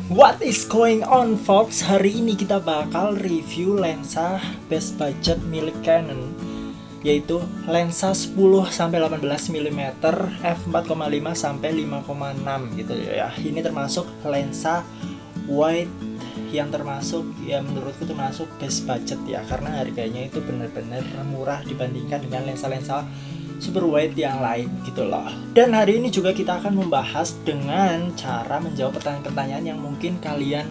What is going on, folks? Hari ini kita bakal review lensa best budget milik Canon, yaitu lensa 10-18 mm f4,5 sampai 5,6 gitu ya. Ini termasuk lensa wide yang termasuk ya menurutku termasuk best budget ya, karena harganya itu benar-benar murah dibandingkan dengan lensa-lensa super wide yang lain gitu loh. Dan hari ini juga kita akan membahas dengan cara menjawab pertanyaan-pertanyaan yang mungkin kalian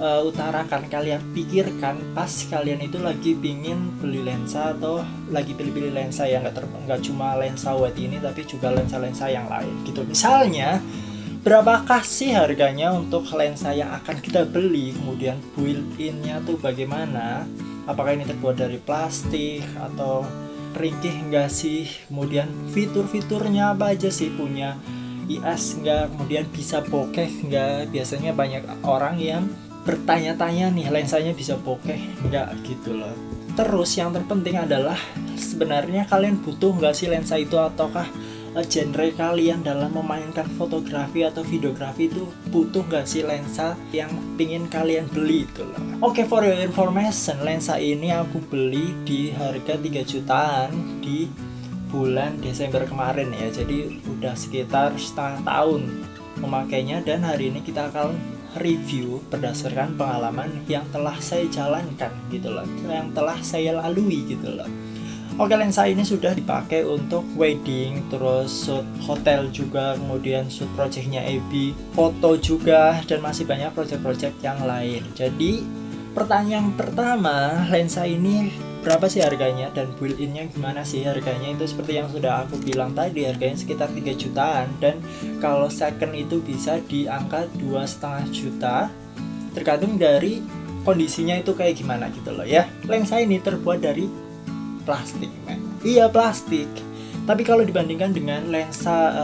utarakan, kalian pikirkan pas kalian itu lagi pingin beli lensa atau lagi pilih-pilih lensa yang nggak cuma lensa wide ini tapi juga lensa-lensa yang lain gitu. Misalnya, berapakah sih harganya untuk lensa yang akan kita beli, kemudian built-in-nya tuh bagaimana, apakah ini terbuat dari plastik atau ringkih enggak sih, kemudian fitur-fiturnya apa aja sih, punya IS enggak, kemudian bisa bokeh enggak. Biasanya banyak orang yang bertanya-tanya nih, lensanya bisa bokeh enggak gitu loh. Terus yang terpenting adalah sebenarnya kalian butuh enggak sih lensa itu, ataukah genre kalian dalam memainkan fotografi atau videografi itu butuh nggak sih lensa yang pingin kalian beli itu loh. Oke, for your information, lensa ini aku beli di harga 3 jutaan di bulan Desember kemarin ya. Jadi udah sekitar setengah tahun memakainya, dan hari ini kita akan review berdasarkan pengalaman yang telah saya jalankan gitu loh, yang telah saya lalui gitu loh. Oke, lensa ini sudah dipakai untuk wedding, terus shoot hotel juga, kemudian shoot projectnya AB, foto juga, dan masih banyak project-project yang lain. Jadi pertanyaan pertama, lensa ini berapa sih harganya dan built-innya gimana sih harganya? Itu seperti yang sudah aku bilang tadi, harganya sekitar 3 jutaan, dan kalau second itu bisa di angka 2,5 juta tergantung dari kondisinya itu kayak gimana gitu loh ya. Lensa ini terbuat dari plastik, men. Iya, plastik. Tapi kalau dibandingkan dengan lensa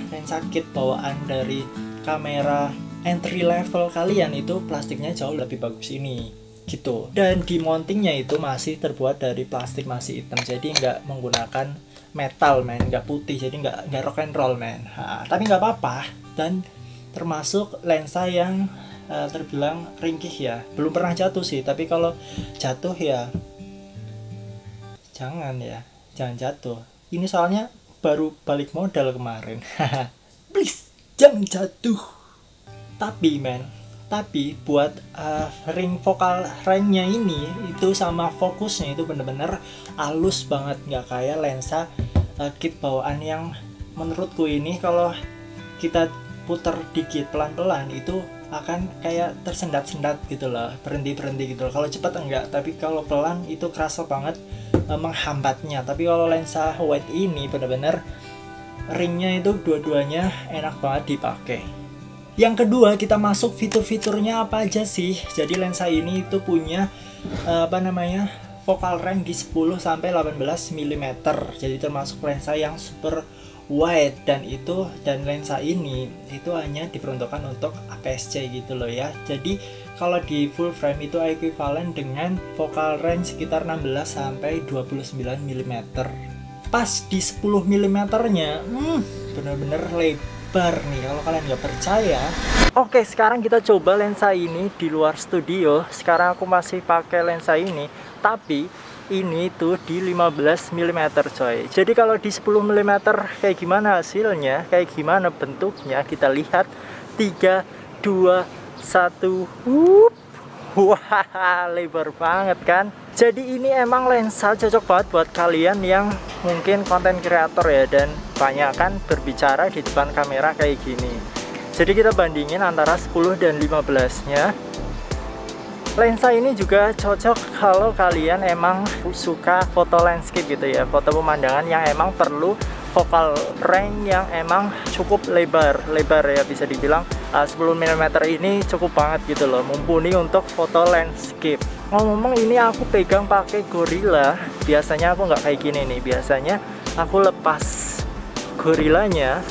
lensa kit bawaan dari kamera entry level kalian, itu plastiknya jauh lebih bagus ini gitu. Dan di mountingnya itu masih terbuat dari plastik, masih hitam, jadi nggak menggunakan metal, men, nggak putih, jadi nggak rock and roll, men. Tapi nggak apa-apa, dan termasuk lensa yang terbilang ringkih ya. Belum pernah jatuh sih, tapi kalau jatuh ya jangan jatuh. Ini soalnya baru balik modal kemarin. Please jangan jatuh. Tapi buat ring focal ringnya ini itu sama fokusnya itu bener-bener halus banget, nggak kayak lensa kit bawaan yang menurutku ini kalau kita puter dikit pelan-pelan itu akan kayak tersendat-sendat gitu loh, berhenti gitu loh. Kalau cepat enggak, tapi kalau pelan itu kerasa banget menghambatnya. Tapi kalau lensa wide ini benar-benar ringnya itu dua-duanya enak banget dipakai. Yang kedua, kita masuk fitur-fiturnya apa aja sih. Jadi lensa ini itu punya focal range di 10-18 mm. Jadi termasuk lensa yang super wide, dan lensa ini itu hanya diperuntukkan untuk APS-C gitu loh ya. Jadi kalau di full frame itu ekuivalen dengan focal range sekitar 16-29 mm. Pas di 10 mm nya bener-bener lebar nih kalau kalian nggak percaya. Oke, sekarang kita coba lensa ini di luar studio. Sekarang aku masih pakai lensa ini, tapi ini tuh di 15 mm coy. Jadi kalau di 10 mm kayak gimana hasilnya, kayak gimana bentuknya, kita lihat. 3, 2, 1. Wah, lebar banget kan. Jadi ini emang lensa cocok banget buat kalian yang mungkin konten kreator ya, dan banyak kan berbicara di depan kamera kayak gini. Jadi kita bandingin antara 10 dan 15 nya. Lensa ini juga cocok kalau kalian emang suka foto landscape gitu ya, foto pemandangan yang emang perlu focal range yang emang cukup lebar ya, bisa dibilang 10 mm ini cukup banget gitu loh, mumpuni untuk foto landscape. Ngomong ini aku pegang pakai Gorilla, biasanya aku nggak kayak gini nih, biasanya aku lepas Gorillanya,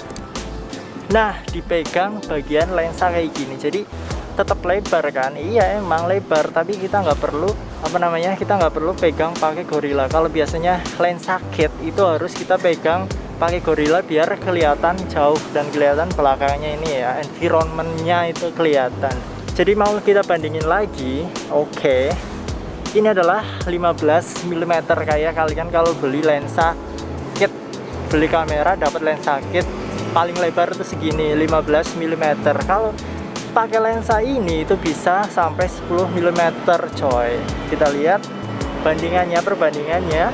nah dipegang bagian lensa kayak gini, jadi tetap lebar kan. Iya, emang lebar, tapi kita nggak perlu kita nggak perlu pegang pakai Gorilla. Kalau biasanya lensa kit itu harus kita pegang pakai Gorilla biar kelihatan jauh dan kelihatan belakangnya ini ya, environmentnya itu kelihatan. Jadi mau kita bandingin lagi, oke. Ini adalah 15 mm, kayak kalian kalau beli lensa kit, beli kamera dapat lensa kit paling lebar itu segini, 15 mm. Kalau pakai lensa ini itu bisa sampai 10 mm coy. Kita lihat perbandingannya.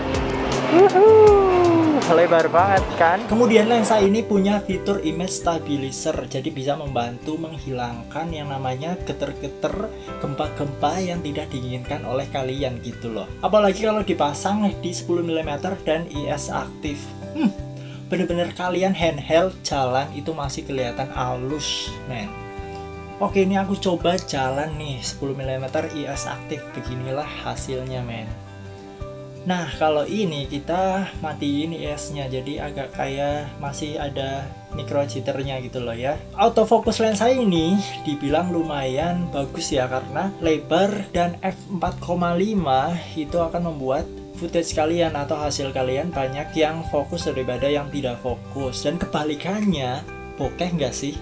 Lebar banget kan. Kemudian lensa ini punya fitur image stabilizer, jadi bisa membantu menghilangkan yang namanya geter-geter, gempa-gempa yang tidak diinginkan oleh kalian gitu loh. Apalagi kalau dipasang di 10 mm dan IS aktif. Bener-bener kalian handheld jalan itu masih kelihatan halus men. Oke, ini aku coba jalan nih 10 mm IS aktif, beginilah hasilnya men. Nah kalau ini kita matiin IS-nya, jadi agak kayak masih ada micro jitternya gitu loh ya. Autofocus lensa ini dibilang lumayan bagus ya, karena lebar dan f4,5 itu akan membuat footage kalian atau hasil kalian banyak yang fokus daripada yang tidak fokus. Dan kebalikannya, bokeh nggak sih?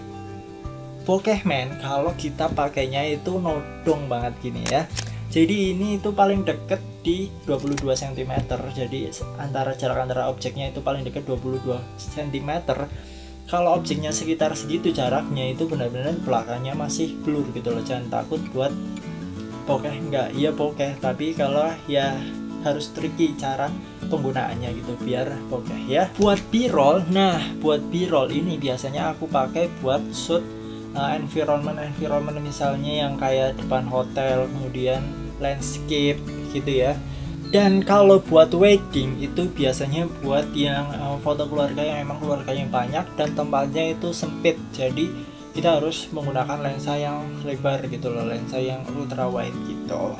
Bokeh men kalau kita pakainya itu nodong banget gini ya. Jadi ini itu paling deket di 22 cm, jadi jarak antara objeknya itu paling deket 22 cm. Kalau objeknya sekitar segitu jaraknya, itu benar-benar belakangnya masih blur gitu loh. Jangan takut buat bokeh, enggak, iya bokeh, tapi kalau ya harus tricky cara penggunaannya gitu biar bokeh ya. Buat b-roll, nah buat b-roll ini biasanya aku pakai buat shoot environment misalnya yang kayak depan hotel, kemudian landscape gitu ya. Dan kalau buat wedding itu biasanya buat yang foto keluarga yang emang keluarganya banyak dan tempatnya itu sempit, jadi kita harus menggunakan lensa yang lebar gitu loh, lensa yang ultra wide gitu.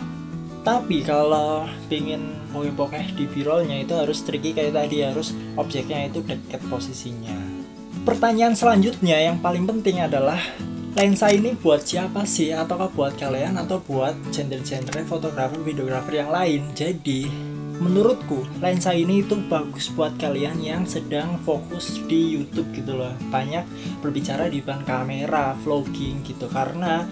Tapi kalau pingin bokeh di b-rollnya itu harus tricky kayak tadi, harus objeknya itu dekat posisinya. Pertanyaan selanjutnya yang paling penting adalah, lensa ini buat siapa sih? Ataukah buat kalian atau buat genre-genre fotografer, videografer yang lain? Jadi, menurutku lensa ini itu bagus buat kalian yang sedang fokus di YouTube gitu loh. Banyak berbicara di depan kamera, vlogging gitu. Karena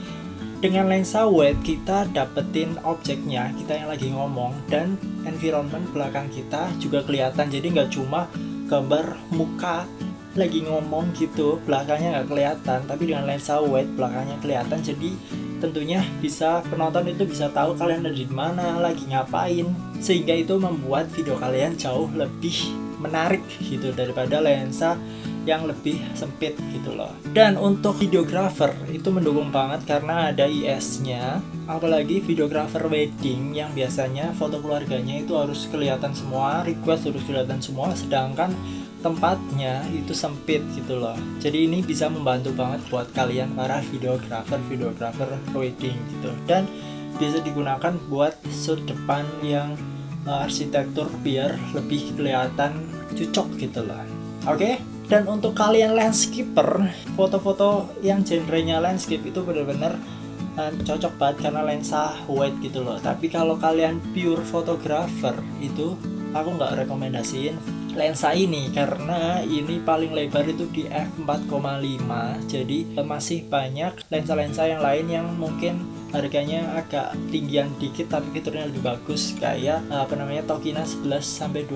dengan lensa wide kita dapetin objeknya, kita yang lagi ngomong, dan environment belakang kita juga kelihatan. Jadi nggak cuma gambar muka lagi ngomong gitu, belakangnya nggak kelihatan, tapi dengan lensa wide belakangnya kelihatan. Jadi tentunya bisa, penonton itu bisa tahu kalian ada di mana, lagi ngapain, sehingga itu membuat video kalian jauh lebih menarik gitu daripada lensa yang lebih sempit gitu loh. Dan untuk videografer itu mendukung banget karena ada IS-nya, apalagi videografer wedding yang biasanya foto keluarganya itu harus kelihatan semua, request harus kelihatan semua, sedangkan tempatnya itu sempit gitu loh. Jadi ini bisa membantu banget buat kalian para videografer wedding gitu. Dan bisa digunakan buat shoot depan yang arsitektur biar lebih kelihatan cocok gitu loh. Oke? Dan untuk kalian landscaper, foto-foto yang genrenya landscape itu benar-benar cocok banget karena lensa wide gitu loh. Tapi kalau kalian pure photographer itu aku nggak rekomendasiin lensa ini karena ini paling lebar itu di f4,5. Jadi masih banyak lensa-lensa yang lain yang mungkin harganya agak tinggian dikit tapi fiturnya lebih bagus, kayak Tokina 11-22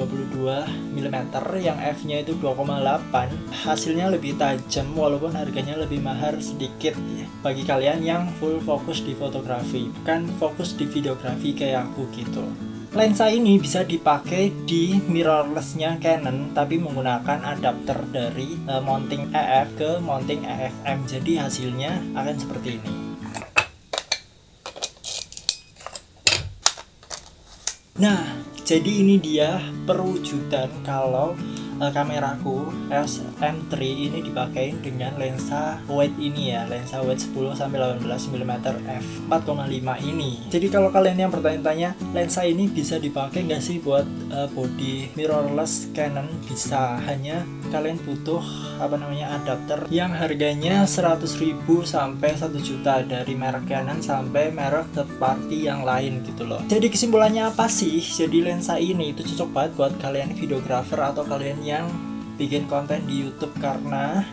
mm yang f-nya itu 2,8. hasilnya lebih tajam walaupun harganya lebih mahal sedikit ya, bagi kalian yang full fokus di fotografi, bukan fokus di videografi kayak aku gitu. Lensa ini bisa dipakai di mirrorless-nya Canon tapi menggunakan adapter dari mounting EF ke mounting EFM. Jadi hasilnya akan seperti ini. Nah, jadi ini dia perwujudan kalau kameraku SM3 ini dipakai dengan lensa wide ini ya, lensa wide 10-18 mm f4,5 ini. Jadi kalau kalian yang bertanya-tanya lensa ini bisa dipakai nggak sih buat body mirrorless Canon, bisa, hanya kalian butuh adapter yang harganya 100.000 sampai 1 juta dari merek Canon sampai merek third party yang lain gitu loh. Jadi kesimpulannya apa sih? Jadi lensa ini itu cocok banget buat kalian videografer atau kalian yang bikin konten di YouTube karena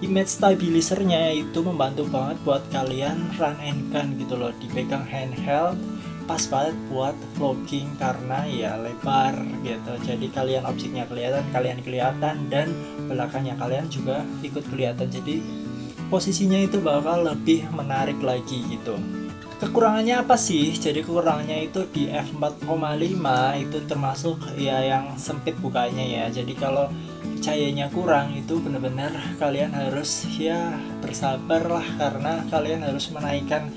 image stabilizernya itu membantu banget buat kalian run and gun gitu loh, dipegang handheld pas banget buat vlogging karena ya lebar gitu, jadi kalian objeknya kelihatan, kalian kelihatan, dan belakangnya kalian juga ikut kelihatan, jadi posisinya itu bakal lebih menarik lagi gitu. Kekurangannya apa sih? Jadi kekurangannya itu di f4.5 itu termasuk ya yang sempit bukanya ya. Jadi kalau cahayanya kurang itu benar-benar kalian harus ya bersabar lah, karena kalian harus menaikkan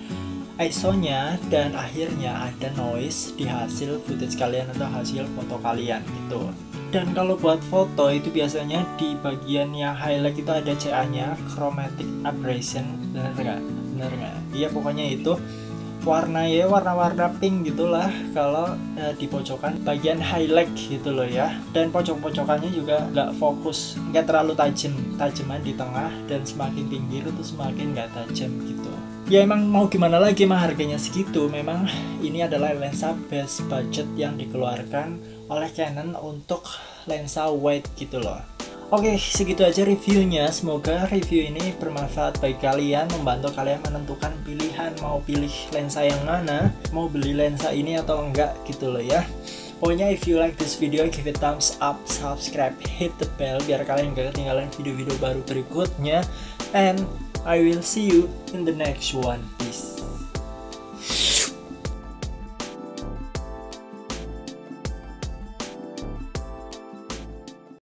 ISO-nya dan akhirnya ada noise di hasil footage kalian atau hasil foto kalian gitu. Dan kalau buat foto itu biasanya di bagian yang highlight itu ada CA-nya, chromatic aberration, bener nggak? Iya pokoknya itu warna pink gitulah kalau di pojokan bagian highlight gitu loh ya. Dan pojok-pojokannya juga nggak fokus, nggak terlalu tajaman di tengah, dan semakin pinggir itu semakin nggak tajam gitu. Ya emang mau gimana lagi, mah harganya segitu. Memang ini adalah lensa best budget yang dikeluarkan oleh Canon untuk lensa wide gitu loh. Oke, segitu aja reviewnya. Semoga review ini bermanfaat bagi kalian, membantu kalian menentukan pilihan mau pilih lensa yang mana, mau beli lensa ini atau enggak gitu loh ya. Pokoknya if you like this video, give it thumbs up, subscribe, hit the bell biar kalian gak ketinggalan video-video baru berikutnya. And I will see you in the next one.